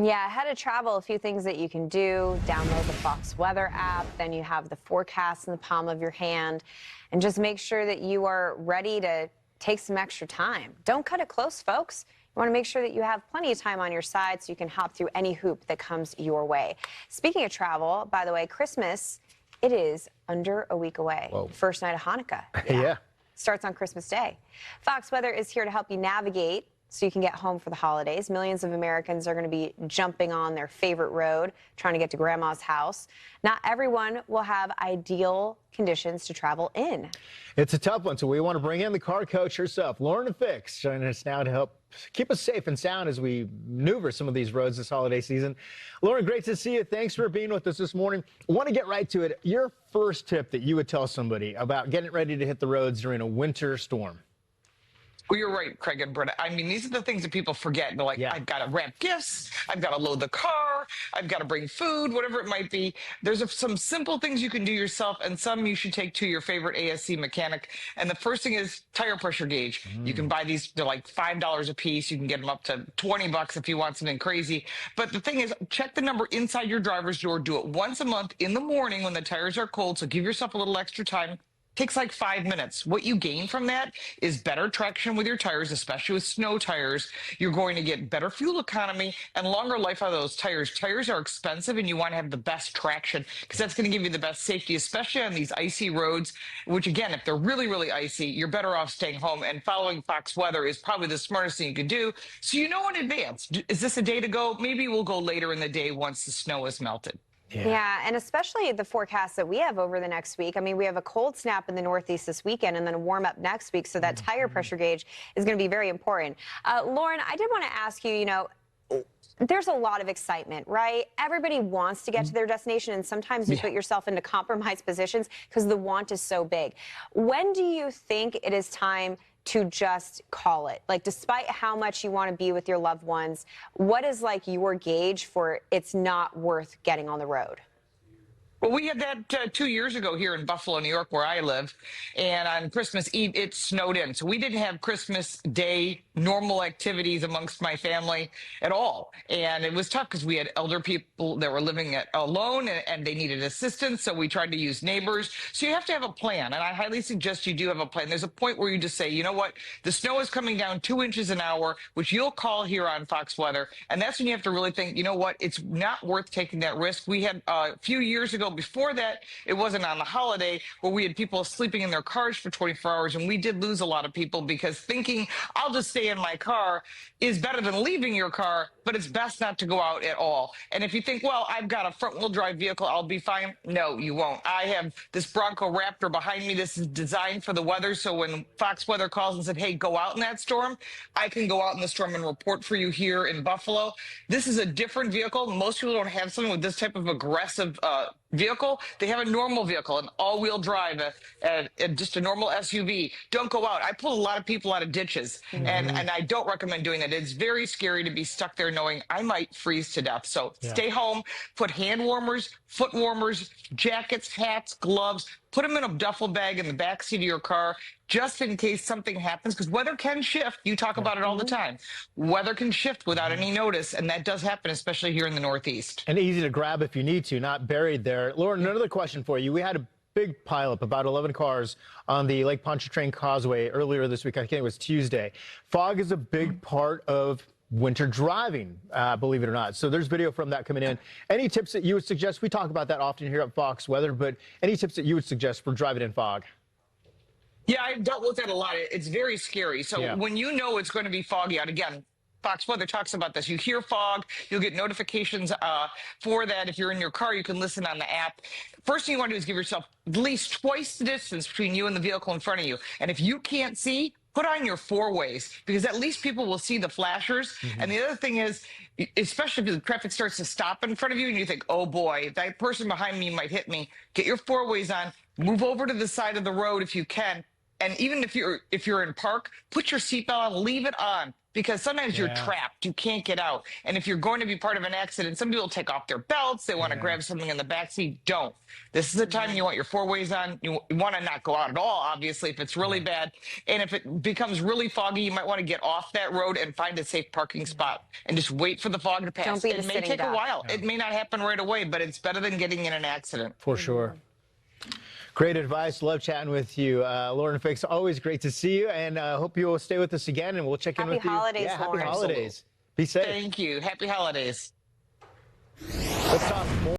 Yeah, ahead of travel, a few things that you can do. Download the Fox Weather app, then you have the forecast in the palm of your hand, and just make sure that you are ready to take some extra time. Don't cut it close, folks. You want to make sure that you have plenty of time on your side so you can hop through any hoop that comes your way. Speaking of travel, by the way, Christmas, it is under a week away. Whoa. First night of Hanukkah. Yeah. Starts on Christmas Day. Fox Weather is here to help you navigate so you can get home for the holidays. Millions of Americans are going to be jumping on their favorite road, trying to get to grandma's house. Not everyone will have ideal conditions to travel in. It's a tough one, so we want to bring in the car coach herself, Lauren Fix, joining us now to help keep us safe and sound as we maneuver some of these roads this holiday season. Lauren, great to see you. Thanks for being with us this morning. I want to get right to it. Your first tip that you would tell somebody about getting ready to hit the roads during a winter storm. Well, you're right, Craig and Britta. I mean, these are the things that people forget. They're like, Yeah. I've got to wrap gifts, I've got to load the car, I've got to bring food, whatever it might be. There's some simple things you can do yourself, and some you should take to your favorite ASC mechanic. And the first thing is tire pressure gauge. You can buy these, they're like $5 a piece. You can get them up to 20 bucks if you want something crazy. But the thing is, check the number inside your driver's door. Do it once a month in the morning when the tires are cold, so give yourself a little extra time. Takes like 5 minutes. What you gain from that is better traction with your tires, especially with snow tires. You're going to get better fuel economy and longer life out of those tires. Tires are expensive, and you want to have the best traction because that's going to give you the best safety, especially on these icy roads, which again, if they're really, really icy, you're better off staying home. And following Fox Weather is probably the smartest thing you can do. So you know in advance, is this a day to go? Maybe we'll go later in the day once the snow is melted. Yeah, and especially the forecast that we have over the next week. I mean, we have a cold snap in the Northeast this weekend and then a warm up next week. So that tire pressure gauge is going to be very important. Lauren, I did want to ask you, there's a lot of excitement, right? Everybody wants to get to their destination, and sometimes you put yourself into compromised positions because the want is so big. When do you think it is time to just call it? Like, despite how much you want to be with your loved ones, what is like your gauge for it's not worth getting on the road? Well, we had that 2 years ago here in Buffalo, New York, where I live, and on Christmas Eve, it snowed in. So we didn't have Christmas Day normal activities amongst my family at all. And it was tough because we had elder people that were living alone and they needed assistance. So we tried to use neighbors. So you have to have a plan. And I highly suggest you do have a plan. There's a point where you just say, you know what, the snow is coming down 2 inches an hour, which you'll call here on Fox Weather. And that's when you have to really think, you know what, it's not worth taking that risk. We had a few years ago, before that, it wasn't on the holiday, where we had people sleeping in their cars for 24 hours. And we did lose a lot of people because thinking, I'll just stay in my car is better than leaving your car, but it's best not to go out at all. And if you think, well, I've got a front wheel drive vehicle, I'll be fine. No, you won't. I have this Bronco Raptor behind me. This is designed for the weather. So when Fox Weather calls and said, hey, go out in that storm, I can go out in the storm and report for you here in Buffalo. This is a different vehicle. Most people don't have something with this type of aggressive vehicle. They have a normal vehicle, an all-wheel drive, just a normal SUV. Don't go out. I pull a lot of people out of ditches, and I don't recommend doing that. It's very scary to be stuck there knowing I might freeze to death. So stay home, put hand warmers, foot warmers, jackets, hats, gloves, put them in a duffel bag in the back seat of your car just in case something happens, because weather can shift. You talk about it all the time. Weather can shift without any notice, and that does happen, especially here in the Northeast. And easy to grab if you need to, not buried there. Lauren, another question for you. We had a big pileup, about 11 cars on the Lake Pontchartrain Causeway earlier this week. I think it was Tuesday. Fog is a big part of winter driving, believe it or not. So there's video from that coming in. Any tips that you would suggest? We talk about that often here at Fox Weather, but any tips that you would suggest for driving in fog? Yeah, I've dealt with that a lot. It's very scary. So when you know it's going to be foggy out, again, Fox Weather talks about this. You hear fog, you'll get notifications for that. If you're in your car, you can listen on the app. First thing you want to do is give yourself at least twice the distance between you and the vehicle in front of you. And if you can't see, put on your four ways, because at least people will see the flashers. And the other thing is, especially if the traffic starts to stop in front of you and you think, oh boy, that person behind me might hit me, get your four ways on, move over to the side of the road if you can. And even if you're in park, put your seatbelt on, leave it on. because sometimes you're Yeah. trapped. You can't get out. And if you're going to be part of an accident, some people take off their belts. They want to Yeah. grab something in the backseat. Don't. This is the time you want your four ways on. You want to not go out at all, obviously, if it's really bad. And if it becomes really foggy, you might want to get off that road and find a safe parking spot and just wait for the fog to pass. Don't be the It may sitting take a duck. while. It may not happen right away, but it's better than getting in an accident. For sure. Great advice. Love chatting with you. Lauren Fix, always great to see you, and hope you will stay with us again, and we'll check in with you. Happy holidays, Yeah, happy Lauren. holidays. Be safe. Thank you. Happy holidays. Let's talk more.